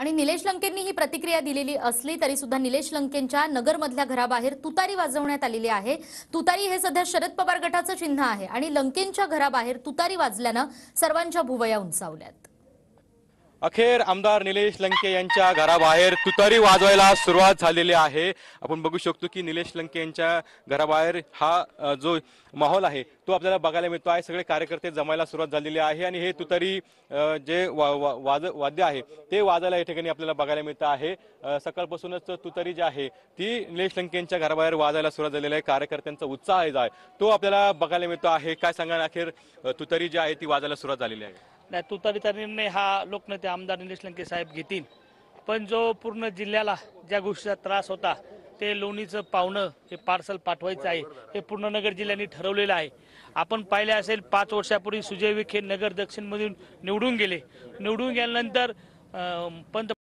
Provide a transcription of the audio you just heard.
आणि निलेश लंकेंनी ही प्रतिक्रिया दिलेली असली तरी सुद्धा निलेश लंकेंच्या नगरमधल्या घराबाहेर तुतारी वाजवण्यात आलेली आहे। तुतारी हे सध्या शरद पवार गटाचं चिन्ह आहे आणि लंकेंच्या घराबाहेर तुतारी वाजल्यानं सर्वांच्या भुवया उंचावल्यात। अखेर आमदार निलेश लंके यांच्या घराबाहेर तुतारी वाजवायला सुरुवात झालेली आहे। आपण बघू शकतो की निलेश लंके यांच्या घराबाहेर हा जो माहोल आहे तो आपल्याला बघायला मिळतो आहे। सगळे कार्यकर्ते जमायला सुरुवात झालेली आहे आणि हे तुतारी जे वाद्य आहे ते वाजायला या ठिकाणी आपल्याला बघायला मिळतं आहे। सकाळपासूनच तुतारी जी आहे ती निलेश लंके यांच्या घराबाहेर वाजायला सुरुवात झालेली आहे। कार्यकर्त्यांचा उत्साह जो आहे तो आपल्याला बघायला मिळतो आहे। काय सांगा, अखेर तुतारी जी आहे ती वाजायला सुरुवात झालेली आहे। नाही, तुतारीचा निर्णय हा लोकनेते आमदार निलेश लंके साहेब घेतील, पण जो पूर्ण जिल्ह्याला ज्या गोष्टीचा त्रास होता ते लोणीचं पावणं हे पार्सल पाठवायचं आहे हे पूर्ण नगर जिल्ह्याने ठरवलेलं आहे। आपण पाहिले असेल 5 वर्षापूर्वी सुजय विखे नगर दक्षिणमधून निवडून गेले। निवडून गेल्यानंतर